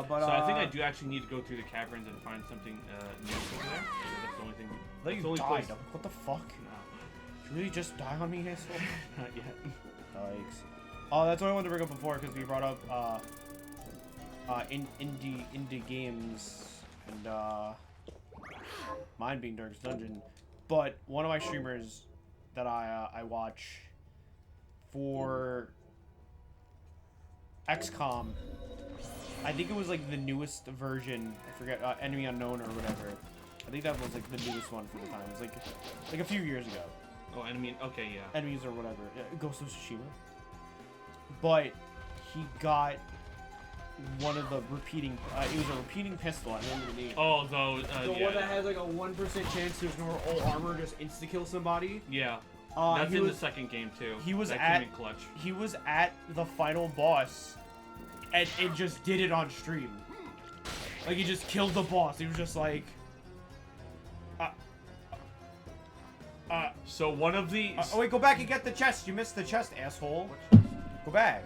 but so I think I do actually need to go through the caverns and find something new over there. That's the only thing. That you only died. place. What the fuck? No, Did you really just die on me, asshole? not yet. Yikes. Oh, that's what I wanted to bring up before because we brought up indie games and mine being Darkest Dungeon. But one of my streamers that I watch for XCOM, I think it was like the newest version. I forget, Enemy Unknown or whatever. I think that was like the newest one for the time. It was like a few years ago. Oh, enemy. Okay, yeah. Enemies or whatever. Ghost of Tsushima. But he got one of the repeating. It was a repeating pistol. I remember the name. Oh, those. The Yeah. one that has like a 1% chance to ignore all armor, just insta kill somebody. Yeah. That's in the second game too. He was that at came in clutch. He was at the final boss, and it just did it on stream. Like he just killed the boss. He was just like. So one of the. Oh wait, go back and get the chest. You missed the chest, asshole. Go back.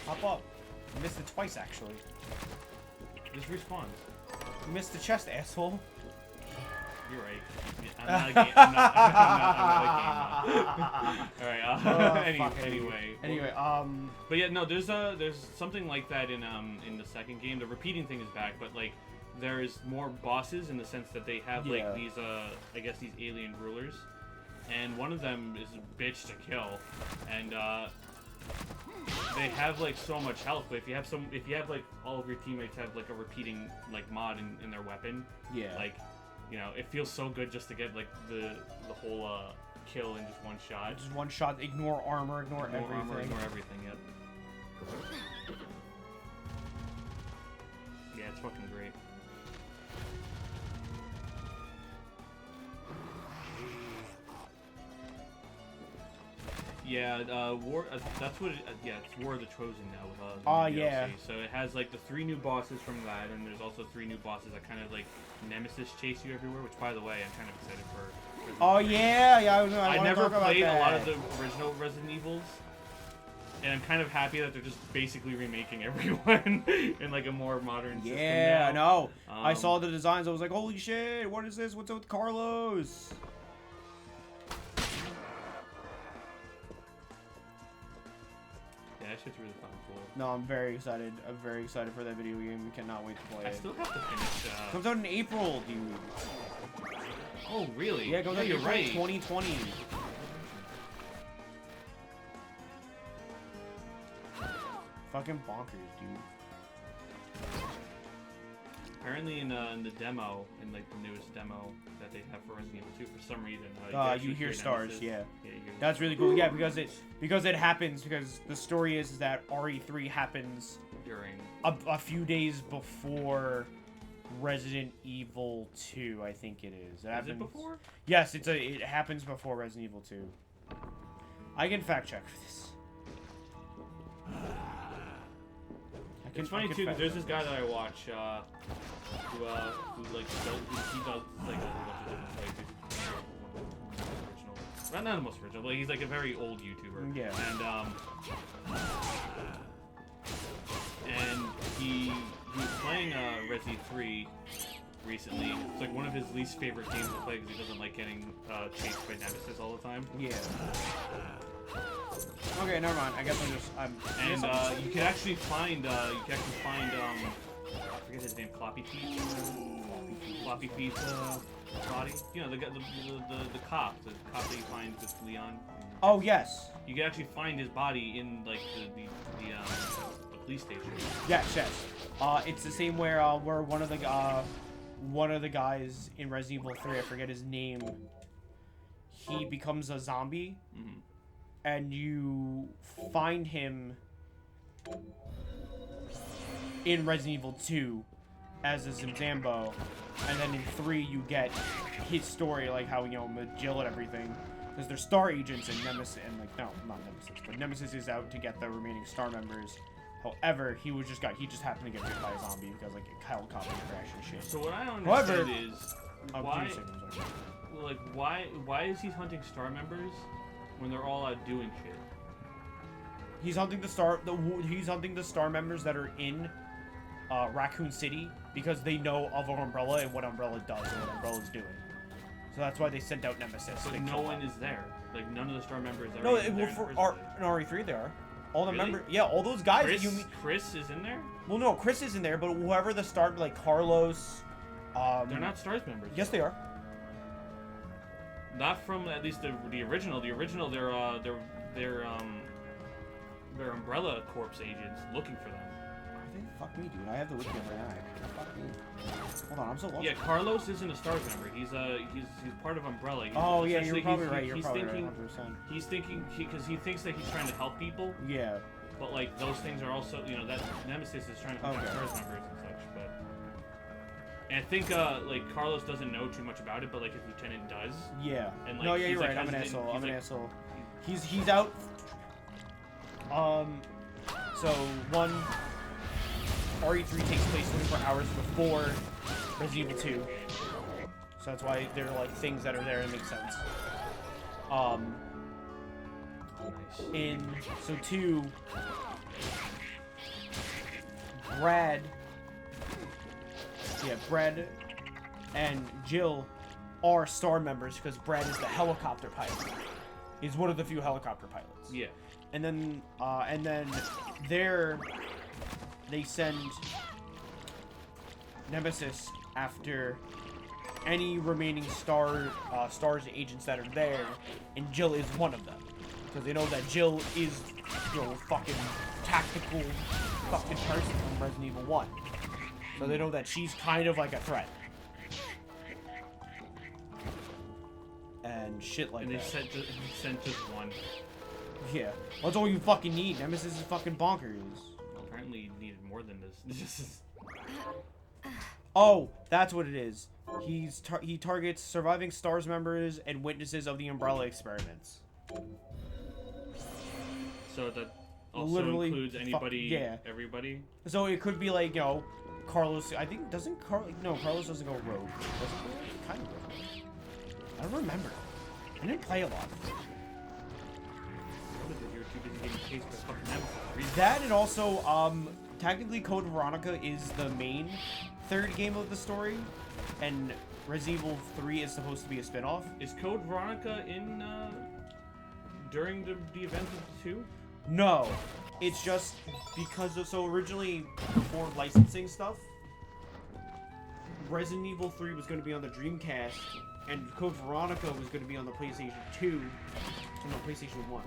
Hop up. You missed it twice, actually. Just respawns. You missed the chest, asshole. You're right. I'm not a game. I'm not a game. Alright, anyway. But yeah, no, there's something like that in the second game. The repeating thing is back, but like there's more bosses in the sense that they have like these I guess these alien rulers. And one of them is a bitch to kill. And they have like so much health, but if you have like all of your teammates have like a repeating like mod in their weapon, like, you know, it feels so good just to get like the whole kill in just one shot. Just one shot, ignore armor, ignore everything. Ignore everything, yep. Yeah, it's fucking great. Yeah, War. That's what. Yeah, it's War of the Chosen now with the new DLC. So it has like the 3 new bosses from that, and there's also 3 new bosses that kind of like Nemesis chase you everywhere. Which, by the way, I'm kind of excited for. Oh yeah. I never played a lot of the original Resident Evils, and I'm kind of happy that they're just basically remaking everyone in like a more modern system now. Yeah, I know. I saw the designs. I was like, holy shit! What is this? What's up with Carlos? Yeah, that shit's really fun and cool. No, I'm very excited. I'm very excited for that video game. We cannot wait to play it. I still have to finish. Comes out in April, dude. Oh, really? Yeah, it comes out in April 2020. Fucking bonkers, dude. Apparently in the demo, in like the newest demo that they have for Resident Evil 2, for some reason, you hear stars, Nemesis. yeah. You hear That's really cool. Yeah, because it happens because the story is that RE3 happens during a few days before Resident Evil 2, I think it is. Is it before? Yes, it happens before Resident Evil 2. I can fact check for this. It's funny too, because there's this guy that I watch, who like he does like a bunch of different original, not the most original, but he's like a very old YouTuber. Yeah. And he was playing Resi 3 recently. It's like one of his least favorite games to play because he doesn't like getting chased by Nemesis all the time. Yeah. Okay, never mind. I guess I'm. And you can actually find I forget his name, Floppy Feet body. You know, the cop that you find with Leon. Oh yes. You can actually find his body in like the police station. Yes. It's the same where one of the guys in Resident Evil 3, I forget his name. He becomes a zombie. Mm-hmm. And you find him in Resident Evil 2 as a Zimzambo, and then in 3 you get his story, like how, you know, Jill and everything, because they're Star agents and Nemesis, and like, no, not Nemesis, but Nemesis is out to get the remaining Star members. However, he just happened to get bit by a zombie because like a helicopter crash and shit. So what I don't understand is why is he hunting Star members when they're all out doing shit? He's hunting the star members that are in Raccoon City because they know of Umbrella and what Umbrella does and what Umbrella's doing. So that's why they sent out Nemesis. But no one is there. Like, none of the star members are no, in well, for in RE3 they are. All the really? members, yeah, all those guys Chris, that you meet. Chris is in there? Well, no, Chris is in there, but whoever the star, like Carlos. They're not Stars members. Yes, they are. Not from at least the original. The original, they're Umbrella Corps agents looking for them. Are they? Fuck me, dude. I have the wiki right now. Fuck me. Hold on, I'm so lost. Yeah, Carlos isn't a Stars member. He's part of Umbrella. Oh yeah, you're probably right. You're he's probably thinking, right. 100%. He's thinking because he thinks that he's trying to help people. Yeah. But like those things are also, you know, that Nemesis is trying to help Stars members and such. But and I think like Carlos doesn't know too much about it, but like his lieutenant does. Yeah. And like, no, yeah, you're like, right. I'm an asshole. I'm an like, asshole. He's out. So one. RE3 takes place 24 hours before Resident Evil 2. So that's why there are like things that are there that make sense. So 2, Brad and Jill are star members because Brad is the helicopter pilot. He's one of the few helicopter pilots. Yeah. And then they send Nemesis after any remaining Stars agents that are there, and Jill is one of them. Because they know that Jill is, you know, fucking tactical fucking person from Resident Evil 1. So they know that she's kind of like a threat. And shit like that. And they sent just one. Yeah. That's all you fucking need. Nemesis is fucking bonkers. Well, apparently you needed more than this. Oh, that's what it is. He targets surviving Stars members and witnesses of the Umbrella experiments. So that also literally includes anybody, yeah. everybody? So it could be like, you know, Carlos, I think, Carlos doesn't go rogue. Does it? Kind of rogue. I don't remember. I didn't play a lot. That and also, technically Code Veronica is the main third game of the story, and Resident Evil 3 is supposed to be a spin-off. Is Code Veronica in, during the events of the 2? No. It's just because of, so originally, before licensing stuff, Resident Evil 3 was going to be on the Dreamcast, and Code Veronica was going to be on the PlayStation 2, and the PlayStation 1.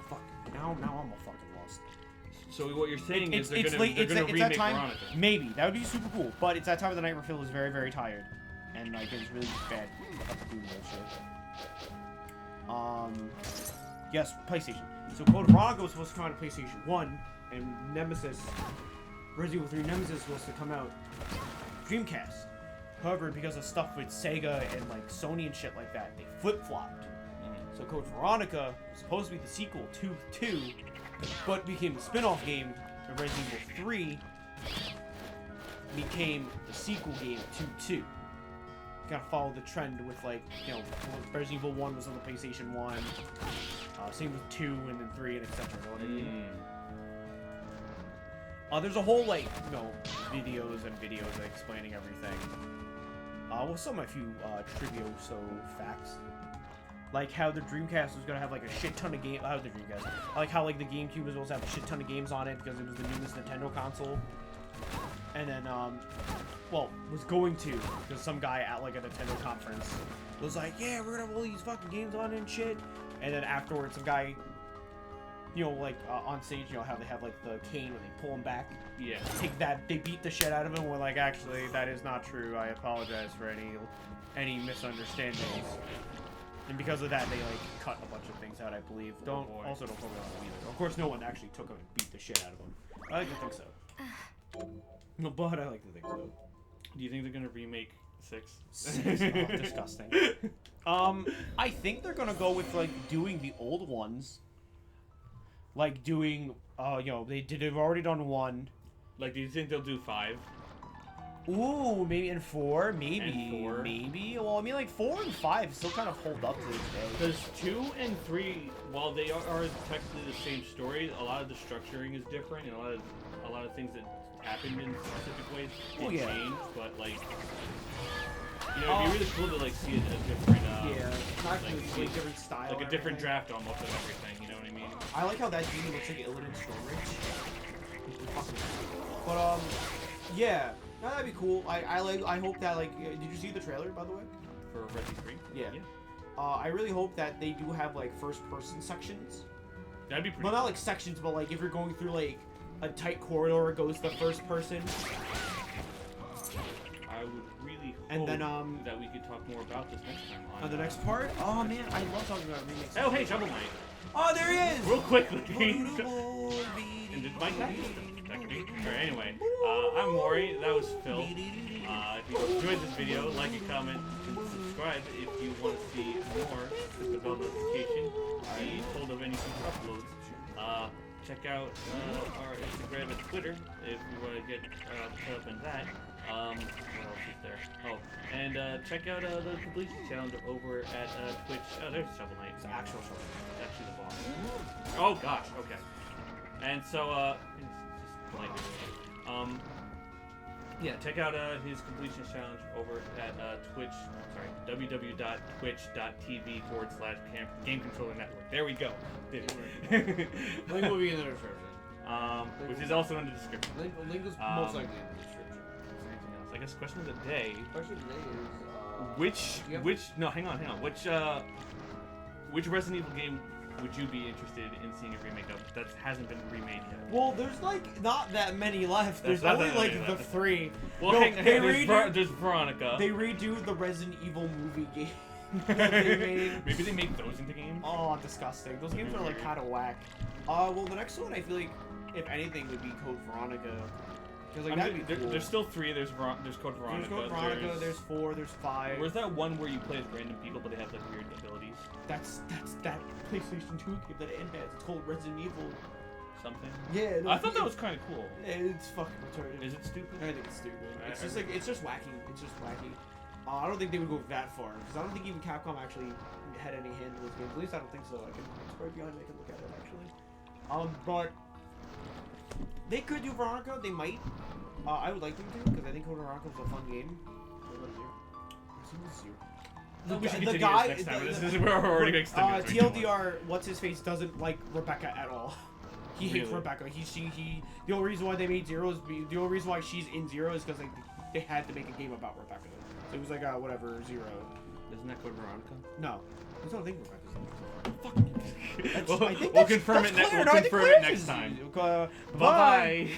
Fuck. Now I'm all fucking lost. So what you're saying is they're gonna remake Veronica. Maybe. That would be super cool. But it's that time of the night where Phil is very, very tired. And like it's really bad doing that shit. Yes, PlayStation. So Code Veronica was supposed to come out on PlayStation 1, and Nemesis, Resident Evil 3 Nemesis was supposed to come out Dreamcast. However, because of stuff with Sega and like Sony and shit like that, they flip-flopped. So Code Veronica was supposed to be the sequel to 2, but became a spin-off game, and Resident Evil 3 became the sequel game to 2. Kind of follow the trend with, like, you know, Resident Evil 1 was on the PlayStation 1, same with 2, and then 3, and etc. You know what I mean? There's a whole, like, you know, videos explaining everything. Well, some a few trivia facts. Like how the Dreamcast was gonna have like a shit ton of games. The Dreamcast. Like how like the GameCube was supposed to have a shit ton of games on it because it was the newest Nintendo console. And then, well, was going to because some guy at like a Nintendo conference was like, yeah, we're gonna have all these fucking games on it and shit. And then afterwards, some guy, you know, like on stage, you know how they have like the cane where they pull him back. Yeah. Take that. They beat the shit out of him. We're like, actually, that is not true. I apologize for any misunderstandings. And because of that, they like cut a bunch of things out, I believe. Don't put me on them either. Of course, no one actually took him and beat the shit out of him. I like to think so. No, but I like to think so. Do you think they're gonna remake 6? 6? Oh, disgusting. I think they're gonna go with like doing the old ones. Like doing, you know, they've already done 1. Like, do you think they'll do 5? Ooh, maybe in 4, maybe. And 4. Maybe. Well, I mean, like 4 and 5 still kind of hold up to this day. Because 2 and 3, while they are technically the same story, a lot of the structuring is different, and a lot of things that happened in specific ways get changed. But like, you know, it'd be really cool to like see a different, like different style, like a different draft almost of everything. You know what I mean? I like how that demon looks like Illidan Stormrage. But yeah. No, that'd be cool. I hope that like did you see the trailer by the way? For Resident 3? Yeah. I really hope that they do have like first person sections. That'd be pretty Well, not like sections, but like if you're going through like a tight corridor, it goes to first person. I would really hope and then that we could talk more about this next time on the next part. Oh man, I love talking about remakes. Oh hey, Shovel Knight. Oh, there he is! Real quickly. And did Mike that? Alright, anyway, I'm Mori, that was Phil. If you enjoyed this video, like and comment, and subscribe if you want to see more. Hit the bell notification to be told of any future uploads. Check out our Instagram and Twitter if you want to get caught up in that. What else is there? Oh, and check out the completion challenge over at Twitch. Oh, there's Shovel Knight. It's actual Shovel Knight. Actually the boss. Oh gosh, okay. And so, yeah, check out his completion challenge over at Twitch. Sorry, www.twitch.tv/GameControllerNetwork. There we go. Link will be in the description. Which is also in the description. Link is most likely in the description. Anything else? I guess question of the day. Question of the day is No, hang on. Which Resident Evil game would you be interested in seeing a remake of that hasn't been remade yet? Well, there's like not that many left. There's only like the 3. Well, no, there's Veronica. They redo the Resident Evil movie game that they made. Maybe they make those into games? Oh, disgusting. Those games are like kind of whack. Well, the next one I feel like, if anything, would be Code Veronica. Because like that'd be cool. There's still 3. There's Code Veronica. There's Code Veronica. There's 4. There's 5. Where's that one where you play as random people but they have like weird abilities? That's that PlayStation 2 game that it has. It's called Resident Evil something. Yeah. No, I thought that was kind of cool. It's fucking retarded. Is it stupid? I think it's stupid. It's just like it's just wacky. It's just wacky. I don't think they would go that far because I don't think even Capcom actually had any hand in those games. At least I don't think so. I can it's right behind me. I can look at it actually. But they could do Veronica. They might. I would like them to because I think Code Veronica was a fun game. The guy, we're already TLDR, what's his face doesn't like Rebecca at all. He hates Rebecca. The only reason why they made Zero is the only reason why she's in Zero is because they had to make a game about Rebecca. So it was like whatever Zero. Isn't that Code Veronica? No, I don't think Rebecca's. We'll confirm it. We'll confirm it next time. Bye.